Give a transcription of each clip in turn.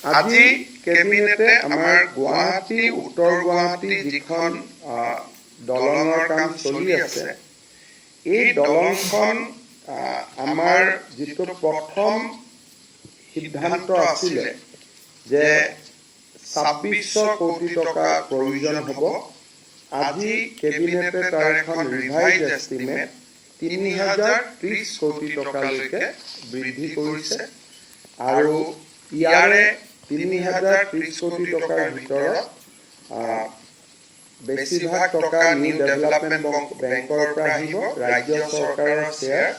আজি কেবিনেটে আমাৰ গুৱাহাটী উত্তৰ গুৱাহাটী যিখন দলঙৰ কাম চলি আছে, এই দলংখন আমাৰ যিটো প্ৰথম সিদ্ধান্ত আছিলে যে ২৬০০ কোটি টকা প্ৰয়োজন হ'ব, আজি কেবিনেটে তাৰ এখন ৰিভাইজ এষ্টিমেট ৩০৩০ কোটি টকালৈকে বৃদ্ধি কৰিছে আৰু ইয়াৰে ৩০৩০ কোটি টকাৰ ভিতৰত বেছিভাগ টকা নিউ ডেভেলপমেণ্ট বেংকৰ পৰা আহিব। ৰাজ্য চৰকাৰৰ শ্বেয়াৰ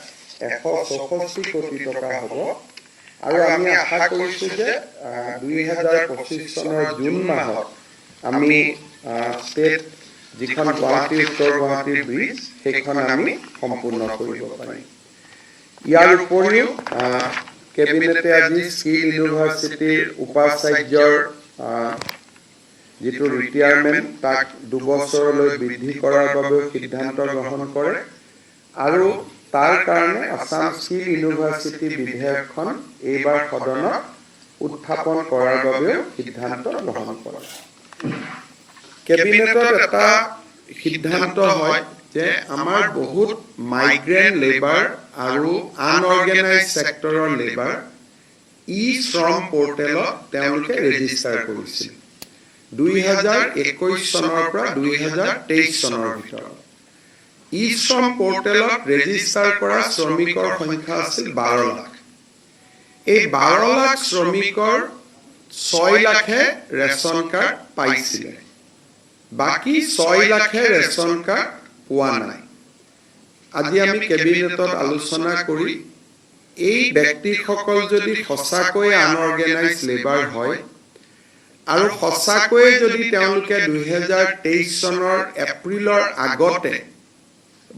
১৬৪ কোটি টকা হ'ব আৰু আমি আশা কৰিছোঁ যে ২০২৫ চনৰ জুন মাহত আমি ষ্টেট যিখন গুৱাহাটী উত্তৰ গুৱাহাটীৰ ব্ৰিজ সেইখন আমি সম্পূৰ্ণ কৰিব পাৰিম। ইয়াৰ উপৰিও কেবিনেটে আজি স্কিল ইউনিভাৰ্চিটিৰ উপাচাৰ্যৰ যিটো ৰিটায়াৰমেণ্ট তাক ২ বছৰলৈ বৃদ্ধি কৰাৰ বাবেও সিদ্ধান্ত গ্ৰহণ কৰে আৰু তাৰ কাৰণে আছাম স্কিল ইউনিভাৰ্চিটি বিধেয়কখন এইবাৰ সদনত উত্থাপন কৰাৰ বাবেও সিদ্ধান্ত গ্ৰহণ কৰে। কেবিনেটত এটা সিদ্ধান্ত হয় যে আমাৰ বহুত মাইগ্ৰেণ্ট লেবাৰ আৰু আনঅৰ্গেনাইজ ছেক্টৰৰ লেবাৰ শ্ৰম পৰ্টেলত তেওঁলোকে ৰেজিষ্টাৰ কৰিছিল ২০২১ চনৰ পৰা ২০২৩ চনৰ ভিতৰত। শ্ৰম পৰ্টেলত ৰেজিষ্টাৰ কৰা শ্ৰমিকৰ সংখ্যা আছিল ১২ লাখ। এই ১২ লাখ শ্ৰমিকৰ ৬ লাখে ৰেচন কাৰ্ড পাইছিলে, বাকী ৬ লাখে ৰেচন কাৰ্ড পোৱা নাই। আজি আমি কেবিনেটত আলোচনা কৰি এই ব্যক্তিসকল যদি সঁচাকৈ আনঅৰ্গেনাইজ লেবাৰ হয় আৰু সঁচাকৈয়ে যদি তেওঁলোকে ২০২৩ চনৰ এপ্ৰিলৰ আগতে,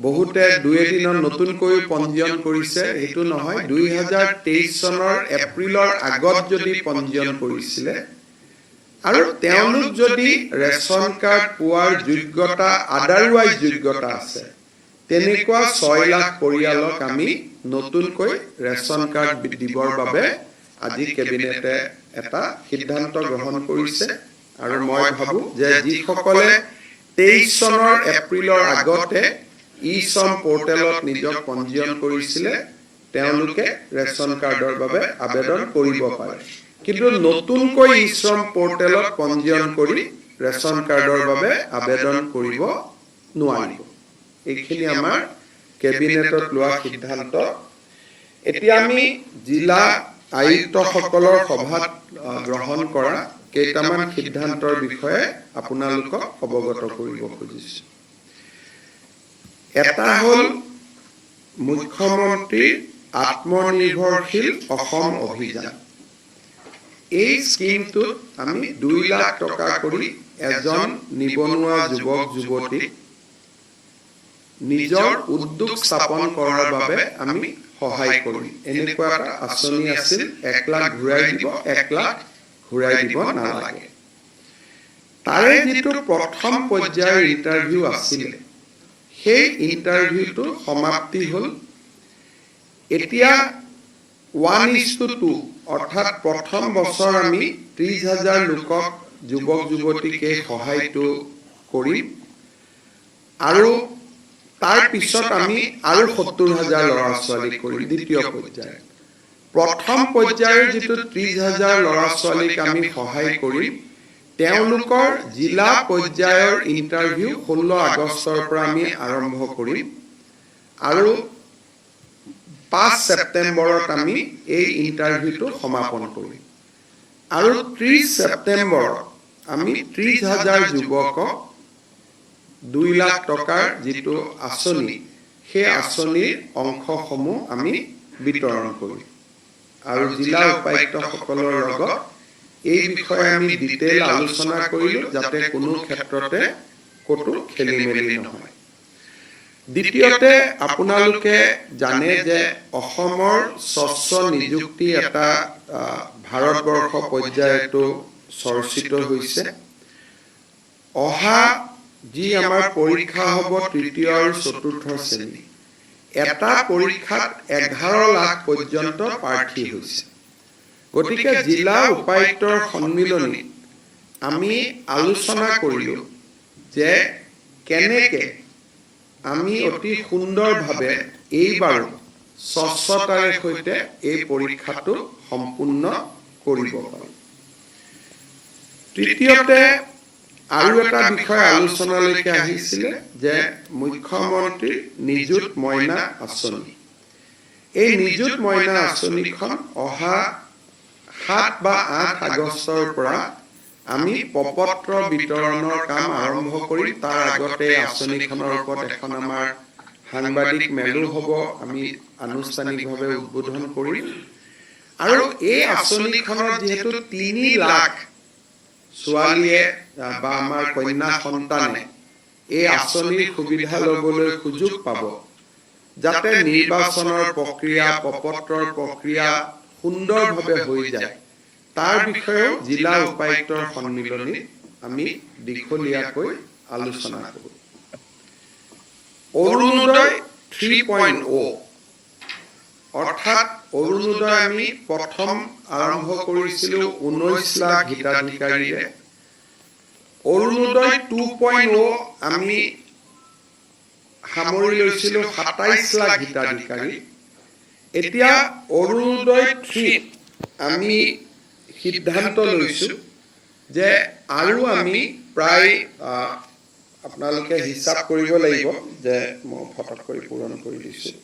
বহুতে ২ এদিনত নতুনকৈ পঞ্জীয়ন কৰিছে, সেইটো নহয়, ২০২৩ চনৰ এপ্ৰিলৰ আগত যদি পঞ্জীয়ন কৰিছিলে আৰু তেওঁলোক যদি ৰেচন কাৰ্ড পোৱাৰ যোগ্যতা আদাৰৱাইজ যোগ্যতা আছে, তেনেকুৱা ৬ লাখ পৰিয়ালক আমি নতুনকৈ ৰেচন কাৰ্ড দিবৰ বাবে আজি কেবিনেটে এটা সিদ্ধান্ত গ্ৰহণ কৰিছে আৰু মই ভাবোঁ যে যিসকলে ২৩ চনৰ এপ্ৰিলৰ আগতে শ্ৰম পৰ্টেলত নিজক পঞ্জীয়ন কৰিছিলে তেওঁলোকে ৰেচন কাৰ্ডৰ বাবে আবেদন কৰিব পাৰে, কিন্তু নতুনকৈ শ্ৰম পৰ্টেলত পঞ্জীয়ন কৰি ৰেচন কাৰ্ডৰ বাবে আবেদন কৰিব নোৱাৰিব। এইখিনি আমাৰ কেবিনেটত লোৱা সিদ্ধান্ত। এতিয়া আমি জিলা আয়ুক্তসকলৰ সভাত গ্ৰহণ কৰা কেইটামান সিদ্ধান্তৰ বিষয়ে আপোনালোকক অৱগত কৰিব খুজিছোঁ। এটা হ'ল মুখ্যমন্ত্ৰীৰ আত্মনিৰ্ভৰশীল অসম অভিযান। এই স্কিমটোত আমি ২ লাখ টকা কৰি এজন নিবনুৱা যুৱক যুৱতীক নিজৰ উদ্যোগ স্থাপন কৰাৰ বাবে আমি সহায় কৰিম। এনেকুৱা এটা আঁচনি আছিল, ১ লাখ ঘূৰাই দিব, ১ লাখ ঘূৰাই দিব নালাগে। তাৰে যিটো প্ৰথম পৰ্যায়ৰ ইণ্টাৰভিউ আছিলে, সেই ইণ্টাৰভিউটো সমাপ্তি হ'ল। এতিয়া 1:2 অৰ্থাৎ প্ৰথম বছৰ আমি ৩০,০০০ লোকক যুৱক যুৱতীক এই সহায়টো কৰিম আৰু তাৰ পিছত আমি আৰু ৭০,০০০ ল'ৰা ছোৱালীক কৰিম দ্বিতীয় পৰ্যায়ত। প্ৰথম পৰ্যায়ৰ যিটো ৩০,০০০ ল'ৰা ছোৱালীক আমি সহায় কৰিম, তেওঁলোকৰ জিলা পৰ্যায়ৰ ইণ্টাৰভিউ ১৬ আগষ্টৰ পৰা আমি আৰম্ভ কৰিম আৰু ৫ ছেপ্টেম্বৰত আমি এই ইণ্টাৰভিউটো সমাপন কৰিম আৰু ৩০ ছেপ্টেম্বৰত আমি ৩০,০০০ যুৱকক ২ লাখ টকাৰ যিটো আঁচনি, সেই আঁচনিৰ অংশসমূহ আমি বিতৰণ কৰিম আৰু জিলা উপায়ুক্তসকলৰ লগত এই বিষয়ে আমি ডিটেইল আলোচনা কৰিলোঁ যাতে কোনো ক্ষেত্ৰতে ক'তো খেলি মেলি নহয়। দ্বিতীয়তে, আপোনালোকে জানে যে অসমৰ স্বচ্ছ নিযুক্তি এটা ভাৰতবৰ্ষ পৰ্যায়তো চৰ্চিত হৈছে। অহা যি আমাৰ পৰীক্ষা হ'ব ৩য় আৰু ৪ৰ্থ শ্ৰেণী, এটা পৰীক্ষাত ১১ লাখ পৰ্যন্ত প্ৰাৰ্থী হৈছে। গতিকে জিলা উপায়ুক্তৰ সন্মিলনীত আমি আলোচনা কৰিলোঁ যে কেনেকৈ আমি অতি সুন্দৰভাৱে এইবাৰো স্বচ্ছতাৰে সৈতে এই পৰীক্ষাটো সম্পূৰ্ণ কৰিব পাৰোঁ। তৃতীয়তে আৰু এটা বিষয় আলোচনালৈকে আহিছিলে যে মুখ্যমন্ত্ৰীৰ নিযুত মইনা আঁচনি। এই নিযুত মইনা আঁচনিখন অহা 7 বা 8 আগষ্টৰ পৰা আমি প্ৰপত্ৰ বিতৰণৰ কাম আৰম্ভ কৰি তাৰ আগতে আঁচনিখনৰ ওপৰত এখন আমাৰ সাংবাদিক মেলো হ'ব, আমি আনুষ্ঠানিকভাৱে উদ্বোধন কৰিম। আৰু এই আঁচনিখনত যিহেতু 3 লাখ ছোৱালীয়ে বা আমাৰ কন্যা সন্তানে এই আঁচনিৰ সুবিধা ল'বলৈ সুযোগ পাব, যাতে নিৰ্বাচনৰ প্ৰক্ৰিয়া, প্ৰপত্ৰৰ প্ৰক্ৰিয়া সুন্দৰভাৱে হৈ যায়, তাৰ বিষয়েও জিলা উপায়ুক্তৰ সন্মিলনীত আমি দীঘলীয়াকৈ আলোচনা কৰোঁ। অৰুণোদয় 3.0 অৰ্থাৎ অৰুণোদয় আমি প্ৰথম আৰম্ভ কৰিছিলোঁ 19 লাখ হিতাধিকাৰীৰে। অৰুণোদয় 2.0 আমি সামৰি লৈছিলোঁ 27 লাখ হিতাধিকাৰী। এতিয়া অৰুণোদয় 3 আমি সিদ্ধান্ত লৈছোঁ যে আৰু আমি প্ৰায় আপোনালোকে হিচাপ কৰিব লাগিব যে মই ফটককৈ পূৰণ কৰি দিছোঁ।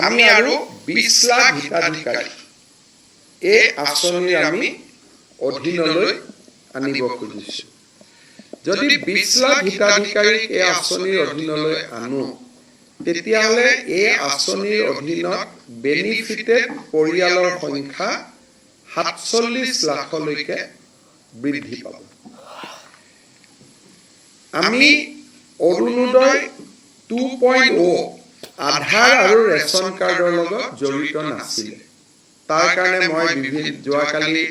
আমি আৰু 20 লাখ হিতাধিকাৰী এই আঁচনিৰ আমি অধীনলৈ আনিব খুজিছোঁ। যদি 20 লাখ হিতাধিকাৰীক এই আঁচনিৰ অধীনলৈ আনো, তেতিয়াহ'লে এই আঁচনিৰ অধীনত বেনিফিটেড পৰিয়ালৰ সংখ্যা 47 লাখলৈকে বৃদ্ধি পাব। আমি অৰুণোদয় 2.0 আধাৰ আৰু ৰেচন কাৰ্ডৰ লগত জড়িত নাছিলে। তাৰ কাৰণে মই যোৱাকালি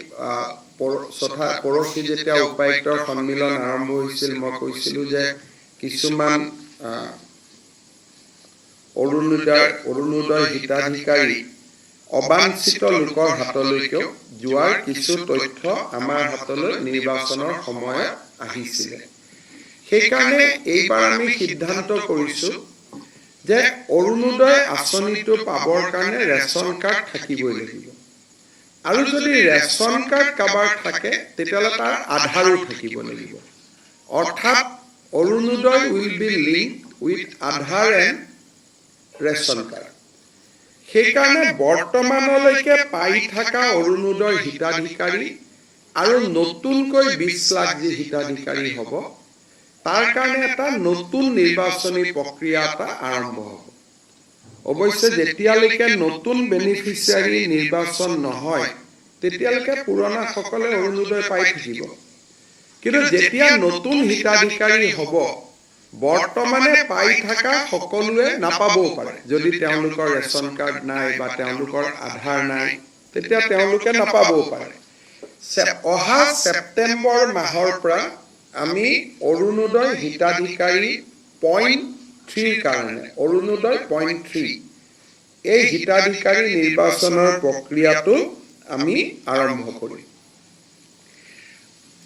পৰহি যেতিয়া উপায়ুক্তৰ সন্মিলন আৰম্ভ হৈছিল, মই কৈছিলোঁ যে কিছুমান অৰুণোদয় হিতাধিকাৰী অবাঞ্ছিত লোকৰ হাতলৈকেও যোৱাৰ কিছু তথ্য আমাৰ হাতলৈ নিৰ্বাচনৰ সময়ত আহিছিলে। সেইকাৰণে এইবাৰ আমি সিদ্ধান্ত কৰিছোঁ যে অৰুণোদয় আঁচনিটো পাবৰ কাৰণে ৰেচন কাৰ্ড থাকিবই লাগিব। আৰু যদি ৰেচন কাৰ্ড কাৰোবাৰ থাকে, তেতিয়াহ'লে তাৰ আধাৰো থাকিব লাগিব। অৰ্থাৎ Orunodoi will be link with Aadhaar and ration card. সেইকাৰণে বৰ্তমানলৈকে পাই থকা অৰুণোদয় হিতাধিকাৰী আৰু নতুনকৈ 20 লাখ যি হিতাধিকাৰী হ'ব, তাৰ কাৰণে এটা নতুন নিৰ্বাচনী প্ৰক্ৰিয়া এটা আৰম্ভ হ'ব। অৱশ্যে যেতিয়ালৈকে নতুন বেনিফিচিয়াৰী নিৰ্বাচন নহয়, তেতিয়ালৈকে পুৰণাসকলে অৰুণোদয় পাই থাকিব। কিন্তু যেতিয়া নতুন হিতাধিকাৰী হ'ব, বৰ্তমানে পাই থকা সকলোৱে নাপাবও পাৰে। যদি তেওঁলোকৰ ৰেচন কাৰ্ড নাই বা তেওঁলোকৰ আধাৰ নাই, তেতিয়া তেওঁলোকে নাপাবও পাৰে। অহা ছেপ্টেম্বৰ মাহৰ পৰা আমি অৰুণোদয় হিতাধিকাৰী পইণ্ট 3 কাৰণে অৰুণোদয় পইণ্ট 3 এই হিতাধিকাৰী নিৰ্বাচনৰ প্ৰক্ৰিয়াটো আমি আৰম্ভ কৰিম।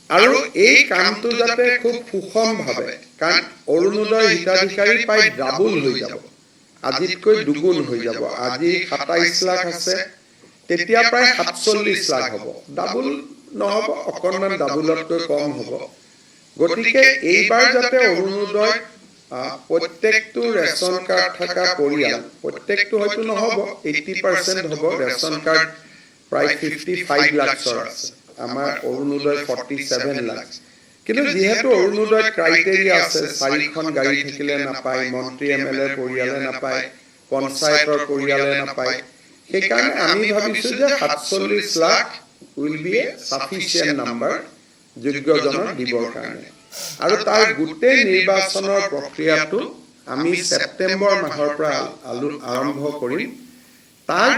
আৰু এই কামটো যাতে খুব সুষমভাৱে, কাৰণ অৰুণোদয় হিতাধিকাৰী প্ৰায় ডাবুল হৈ যাব, আজিতকৈ দুগুণ হৈ যাব। আজি 27 লাখ আছে, তেতিয়া প্ৰায় 47 লাখ হ'ব। ডাবুল নহ'ব, অকণমান ডাবুলতকৈ কম হ'ব। গতিকে এইবাৰ যাতে অৰুণোদয় প্ৰত্যেকটো ৰেচন কাৰ্ড থকা পৰিয়াল, প্ৰত্যেকটো হয়তো নহ'ব, 80% হ'ব। ৰেচন কাৰ্ড প্ৰায় 55 লাখৰ আছে, আমাৰ অৰুণোদয় 47 লাখ। কিন্তু যিহেতু অৰুণোদয়ত ক্ৰাইটেৰিয়া আছে, 4খন গাড়ী থাকিলে নাপায়, মন্ত্ৰী MLA পৰিয়ালে নাপায়, পঞ্চায়তৰ পৰিয়ালে নাপায়, সেইকাৰণে আমি ভাবিছোঁ যে 47 lakh will be a sufficient number যোগ্যজনক দিবৰ কাৰণে। আৰু তাৰ গোটেই নিৰ্বাচনৰ প্ৰক্ৰিয়াটো আমি ছেপ্টেম্বৰ মাহৰ পৰা আৰম্ভ কৰিম। তাৰ